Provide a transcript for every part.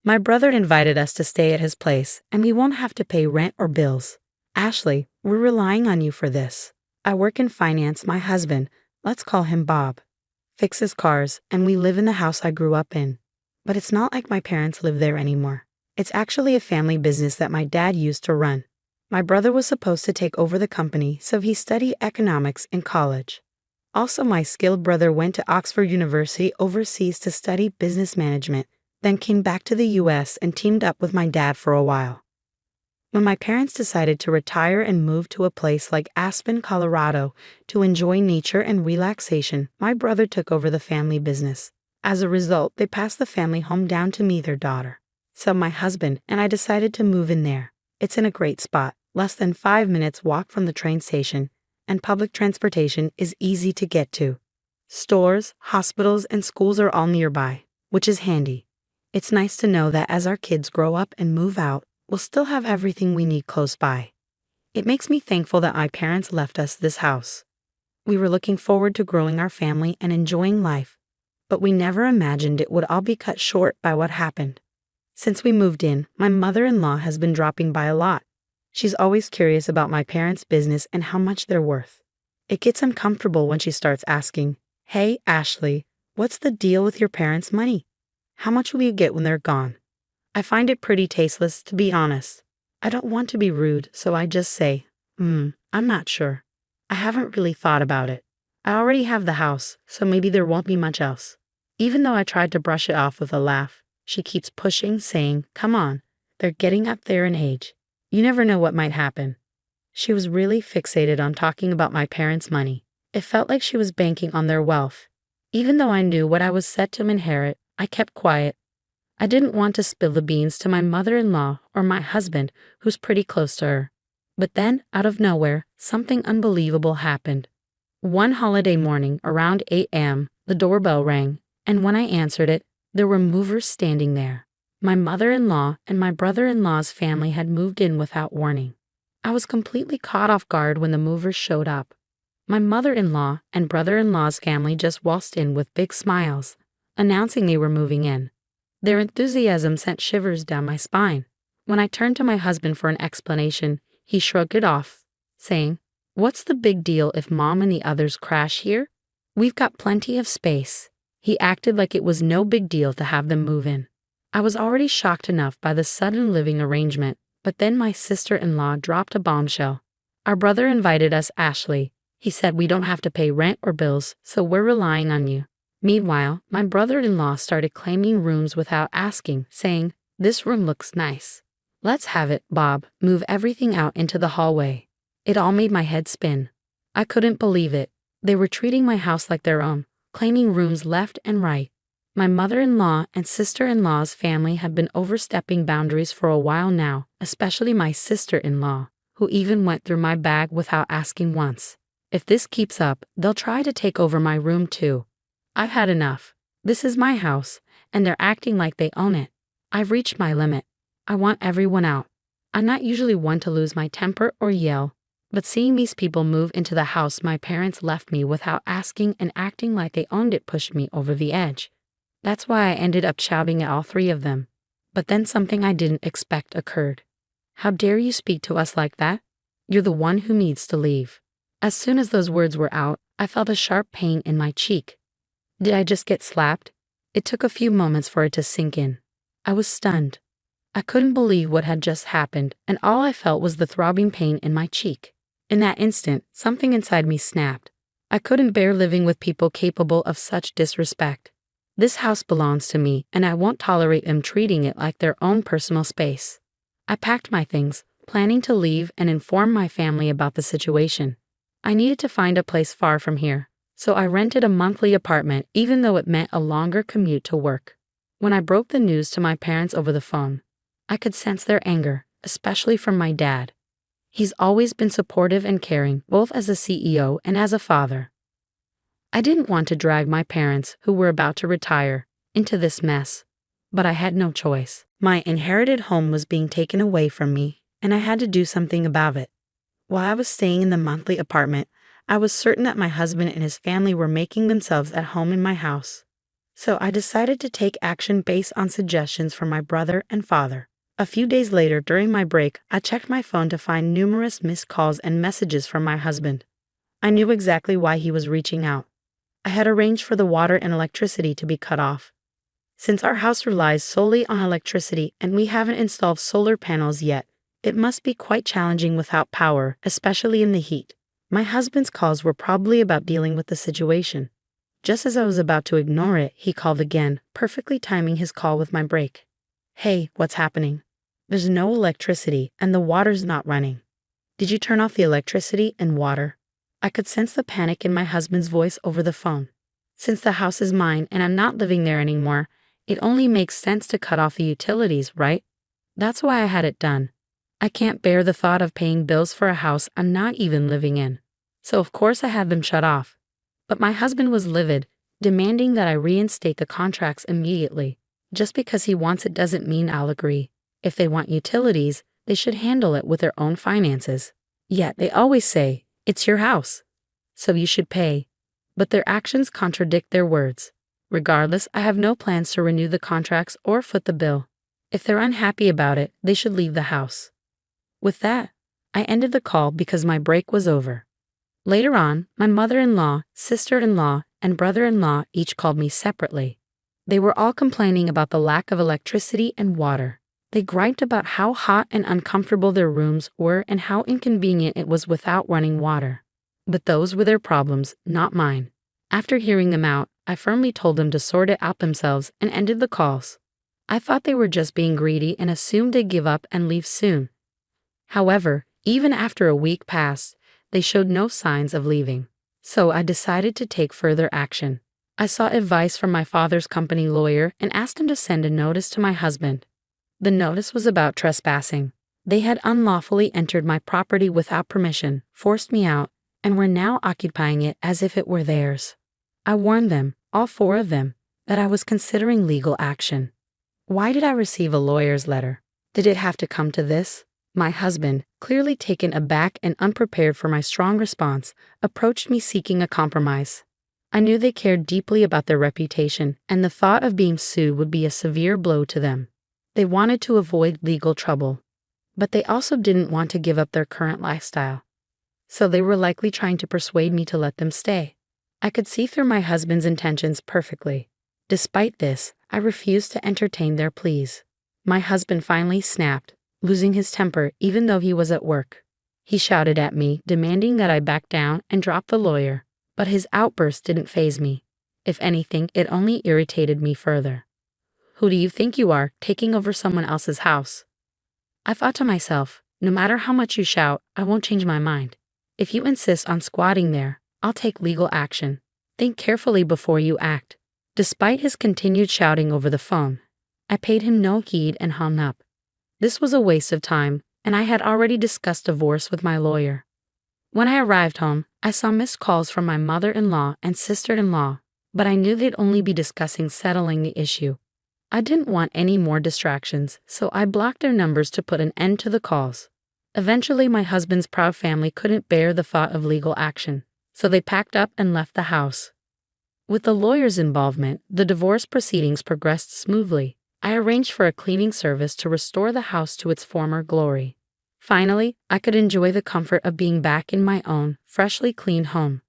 My brother invited us to stay at his place, and we won't have to pay rent or bills. Ashley, we're relying on you for this. I work in finance. My husband, let's call him Bob, fixes cars, and we live in the house I grew up in. But it's not like my parents live there anymore. It's actually a family business that my dad used to run. My brother was supposed to take over the company, so he studied economics in college. Also, my skilled brother went to Oxford University overseas to study business management, then came back to the US and teamed up with my dad for a while. When my parents decided to retire and move to a place like Aspen, Colorado, to enjoy nature and relaxation, my brother took over the family business. As a result, they passed the family home down to me, their daughter. So my husband and I decided to move in there. It's in a great spot, less than 5 minutes walk from the train station, and public transportation is easy to get to. Stores, hospitals, and schools are all nearby, which is handy. It's nice to know that as our kids grow up and move out, we'll still have everything we need close by. It makes me thankful that my parents left us this house. We were looking forward to growing our family and enjoying life, but we never imagined it would all be cut short by what happened. Since we moved in, my mother-in-law has been dropping by a lot. She's always curious about my parents' business and how much they're worth. It gets uncomfortable when she starts asking, "Hey, Ashley, what's the deal with your parents' money? How much will you get when they're gone?" I find it pretty tasteless, to be honest. I don't want to be rude, so I just say, I'm not sure. I haven't really thought about it. I already have the house, so maybe there won't be much else. Even though I tried to brush it off with a laugh, she keeps pushing, saying, "Come on, they're getting up there in age. You never know what might happen." She was really fixated on talking about my parents' money. It felt like she was banking on their wealth. Even though I knew what I was set to inherit, I kept quiet. I didn't want to spill the beans to my mother-in-law or my husband, who's pretty close to her. But then, out of nowhere, something unbelievable happened. One holiday morning, around 8 a.m., the doorbell rang, and when I answered it, there were movers standing there. My mother-in-law and my brother-in-law's family had moved in without warning. I was completely caught off guard when the movers showed up. My mother-in-law and brother-in-law's family just waltzed in with big smiles, announcing they were moving in. Their enthusiasm sent shivers down my spine. When I turned to my husband for an explanation, he shrugged it off, saying, "What's the big deal if Mom and the others crash here? We've got plenty of space." He acted like it was no big deal to have them move in. I was already shocked enough by the sudden living arrangement, but then my sister-in-law dropped a bombshell. "Our brother invited us, Ashley. He said we don't have to pay rent or bills, so we're relying on you." Meanwhile, my brother-in-law started claiming rooms without asking, saying, "This room looks nice. Let's have it, Bob. Move everything out into the hallway." It all made my head spin. I couldn't believe it. They were treating my house like their own, claiming rooms left and right. My mother-in-law and sister-in-law's family have been overstepping boundaries for a while now, especially my sister-in-law, who even went through my bag without asking once. If this keeps up, they'll try to take over my room too. I've had enough. This is my house, and they're acting like they own it. I've reached my limit. I want everyone out. I'm not usually one to lose my temper or yell, but seeing these people move into the house my parents left me without asking and acting like they owned it pushed me over the edge. That's why I ended up shouting at all three of them. But then something I didn't expect occurred. "How dare you speak to us like that? You're the one who needs to leave." As soon as those words were out, I felt a sharp pain in my cheek. Did I just get slapped? It took a few moments for it to sink in. I was stunned. I couldn't believe what had just happened, and all I felt was the throbbing pain in my cheek. In that instant, something inside me snapped. I couldn't bear living with people capable of such disrespect. This house belongs to me, and I won't tolerate them treating it like their own personal space. I packed my things, planning to leave and inform my family about the situation. I needed to find a place far from here, so I rented a monthly apartment even though it meant a longer commute to work. When I broke the news to my parents over the phone, I could sense their anger, especially from my dad. He's always been supportive and caring, both as a CEO and as a father. I didn't want to drag my parents, who were about to retire, into this mess, but I had no choice. My inherited home was being taken away from me, and I had to do something about it. While I was staying in the monthly apartment, I was certain that my husband and his family were making themselves at home in my house. So I decided to take action based on suggestions from my brother and father. A few days later, during my break, I checked my phone to find numerous missed calls and messages from my husband. I knew exactly why he was reaching out. I had arranged for the water and electricity to be cut off. Since our house relies solely on electricity and we haven't installed solar panels yet, it must be quite challenging without power, especially in the heat. My husband's calls were probably about dealing with the situation. Just as I was about to ignore it, he called again, perfectly timing his call with my break. "Hey, what's happening? There's no electricity and the water's not running. Did you turn off the electricity and water?" I could sense the panic in my husband's voice over the phone. Since the house is mine and I'm not living there anymore, it only makes sense to cut off the utilities, right? That's why I had it done. I can't bear the thought of paying bills for a house I'm not even living in. So of course I had them shut off. But my husband was livid, demanding that I reinstate the contracts immediately. Just because he wants it doesn't mean I'll agree. If they want utilities, they should handle it with their own finances. Yet they always say, "It's your house, so you should pay." But their actions contradict their words. Regardless, I have no plans to renew the contracts or foot the bill. If they're unhappy about it, they should leave the house. With that, I ended the call because my break was over. Later on, my mother-in-law, sister-in-law, and brother-in-law each called me separately. They were all complaining about the lack of electricity and water. They griped about how hot and uncomfortable their rooms were and how inconvenient it was without running water. But those were their problems, not mine. After hearing them out, I firmly told them to sort it out themselves and ended the calls. I thought they were just being greedy and assumed they'd give up and leave soon. However, even after a week passed, they showed no signs of leaving. So I decided to take further action. I sought advice from my father's company lawyer and asked him to send a notice to my husband. The notice was about trespassing. They had unlawfully entered my property without permission, forced me out, and were now occupying it as if it were theirs. I warned them, all four of them, that I was considering legal action. Why did I receive a lawyer's letter? Did it have to come to this? My husband, clearly taken aback and unprepared for my strong response, approached me seeking a compromise. I knew they cared deeply about their reputation, and the thought of being sued would be a severe blow to them. They wanted to avoid legal trouble, but they also didn't want to give up their current lifestyle. So they were likely trying to persuade me to let them stay. I could see through my husband's intentions perfectly. Despite this, I refused to entertain their pleas. My husband finally snapped, losing his temper even though he was at work. He shouted at me, demanding that I back down and drop the lawyer, but his outburst didn't faze me. If anything, it only irritated me further. "Who do you think you are, taking over someone else's house?" I thought to myself, no matter how much you shout, I won't change my mind. If you insist on squatting there, I'll take legal action. Think carefully before you act. Despite his continued shouting over the phone, I paid him no heed and hung up. This was a waste of time, and I had already discussed divorce with my lawyer. When I arrived home, I saw missed calls from my mother-in-law and sister-in-law, but I knew they'd only be discussing settling the issue. I didn't want any more distractions, so I blocked their numbers to put an end to the calls. Eventually, my husband's proud family couldn't bear the thought of legal action, so they packed up and left the house. With the lawyer's involvement, the divorce proceedings progressed smoothly. I arranged for a cleaning service to restore the house to its former glory. Finally, I could enjoy the comfort of being back in my own, freshly cleaned home.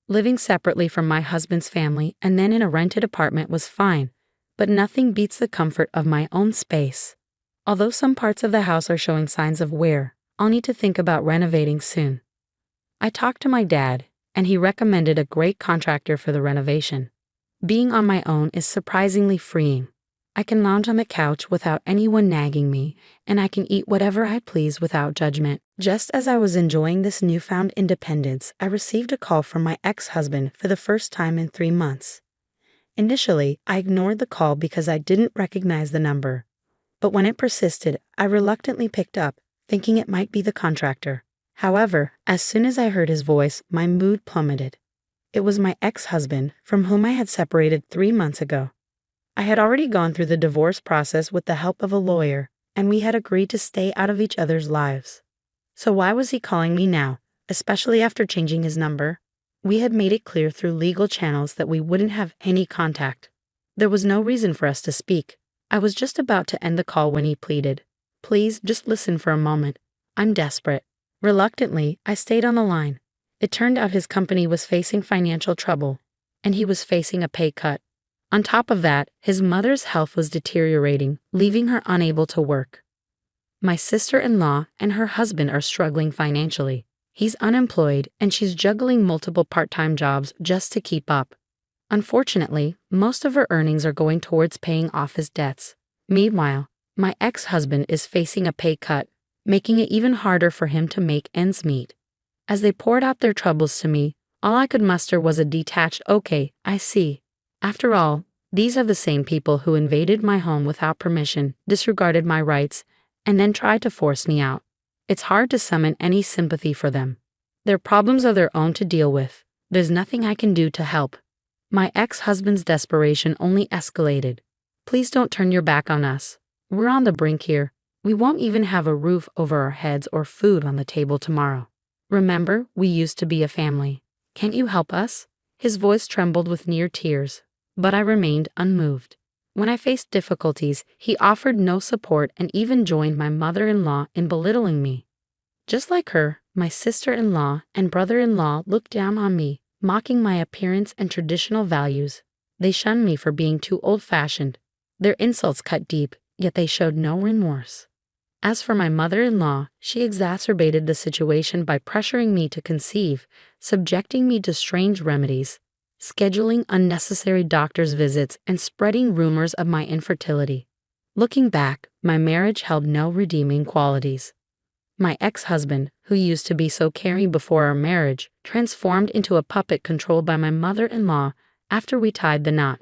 Living separately from my husband's family and then in a rented apartment was fine, but nothing beats the comfort of my own space. Although some parts of the house are showing signs of wear, I'll need to think about renovating soon. I talked to my dad, and he recommended a great contractor for the renovation. Being on my own is surprisingly freeing. I can lounge on the couch without anyone nagging me, and I can eat whatever I please without judgment. Just as I was enjoying this newfound independence, I received a call from my ex-husband for the first time in 3 months. Initially, I ignored the call because I didn't recognize the number. But when it persisted, I reluctantly picked up, thinking it might be the contractor. However, as soon as I heard his voice, my mood plummeted. It was my ex-husband, from whom I had separated 3 months ago. I had already gone through the divorce process with the help of a lawyer, and we had agreed to stay out of each other's lives. So why was he calling me now, especially after changing his number? We had made it clear through legal channels that we wouldn't have any contact. There was no reason for us to speak. I was just about to end the call when he pleaded. Please, just listen for a moment. I'm desperate. Reluctantly, I stayed on the line. It turned out his company was facing financial trouble, and he was facing a pay cut. On top of that, his mother's health was deteriorating, leaving her unable to work. My sister-in-law and her husband are struggling financially. He's unemployed, and she's juggling multiple part-time jobs just to keep up. Unfortunately, most of her earnings are going towards paying off his debts. Meanwhile, my ex-husband is facing a pay cut, making it even harder for him to make ends meet. As they poured out their troubles to me, all I could muster was a detached, "Okay, I see." After all, these are the same people who invaded my home without permission, disregarded my rights, and then tried to force me out. It's hard to summon any sympathy for them. Their problems are their own to deal with. There's nothing I can do to help. My ex-husband's desperation only escalated. Please don't turn your back on us. We're on the brink here. We won't even have a roof over our heads or food on the table tomorrow. Remember, we used to be a family. Can't you help us? His voice trembled with near tears, but I remained unmoved. When I faced difficulties, he offered no support and even joined my mother-in-law in belittling me. Just like her, my sister-in-law and brother-in-law looked down on me, mocking my appearance and traditional values. They shunned me for being too old-fashioned. Their insults cut deep, yet they showed no remorse. As for my mother-in-law, she exacerbated the situation by pressuring me to conceive, subjecting me to strange remedies, scheduling unnecessary doctor's visits, and spreading rumors of my infertility. Looking back, my marriage held no redeeming qualities. My ex-husband, who used to be so caring before our marriage, transformed into a puppet controlled by my mother-in-law after we tied the knot.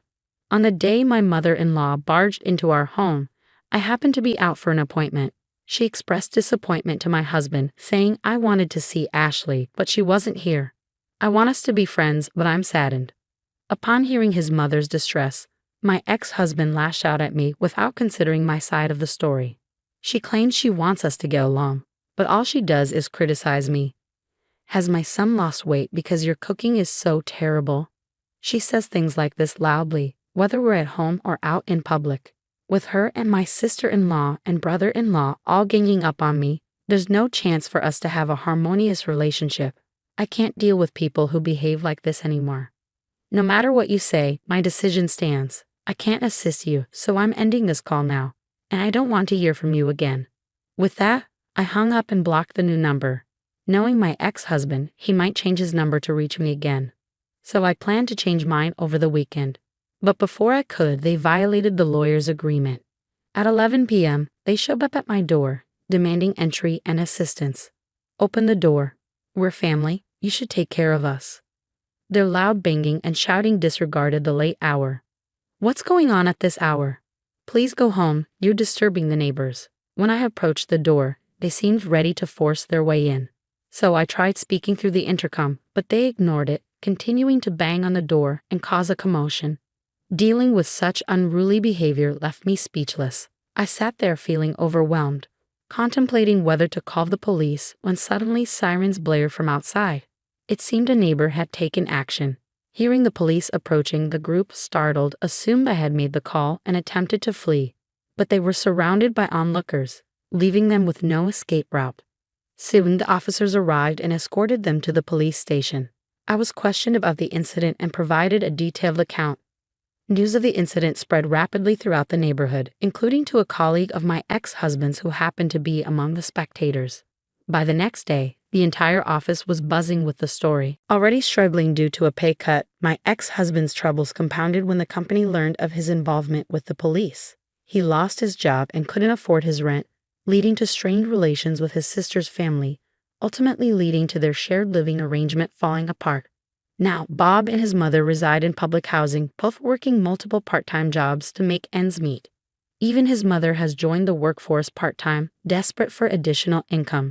On the day my mother-in-law barged into our home, I happened to be out for an appointment. She expressed disappointment to my husband, saying I wanted to see Ashley, but she wasn't here. I want us to be friends, but I'm saddened. Upon hearing his mother's distress, my ex-husband lashed out at me without considering my side of the story. She claims she wants us to get along, but all she does is criticize me. Has my son lost weight because your cooking is so terrible? She says things like this loudly, whether we're at home or out in public. With her and my sister-in-law and brother-in-law all ganging up on me, there's no chance for us to have a harmonious relationship. I can't deal with people who behave like this anymore. No matter what you say, my decision stands. I can't assist you, so I'm ending this call now, and I don't want to hear from you again. With that, I hung up and blocked the new number. Knowing my ex-husband, he might change his number to reach me again. So I planned to change mine over the weekend. But before I could, they violated the lawyer's agreement. At 11 p.m., they showed up at my door, demanding entry and assistance. Open the door. We're family. You should take care of us. Their loud banging and shouting disregarded the late hour. What's going on at this hour? Please go home. You're disturbing the neighbors. When I approached the door, they seemed ready to force their way in. So I tried speaking through the intercom, but they ignored it, continuing to bang on the door and cause a commotion. Dealing with such unruly behavior left me speechless. I sat there feeling overwhelmed, contemplating whether to call the police when suddenly sirens blared from outside. It seemed a neighbor had taken action. Hearing the police approaching, the group, startled, assumed I had made the call and attempted to flee. But they were surrounded by onlookers, leaving them with no escape route. Soon the officers arrived and escorted them to the police station. I was questioned about the incident and provided a detailed account. News of the incident spread rapidly throughout the neighborhood, including to a colleague of my ex-husband's who happened to be among the spectators. By the next day, the entire office was buzzing with the story. Already struggling due to a pay cut, my ex-husband's troubles compounded when the company learned of his involvement with the police. He lost his job and couldn't afford his rent, leading to strained relations with his sister's family, ultimately leading to their shared living arrangement falling apart. Now, Bob and his mother reside in public housing, both working multiple part-time jobs to make ends meet. Even his mother has joined the workforce part-time, desperate for additional income.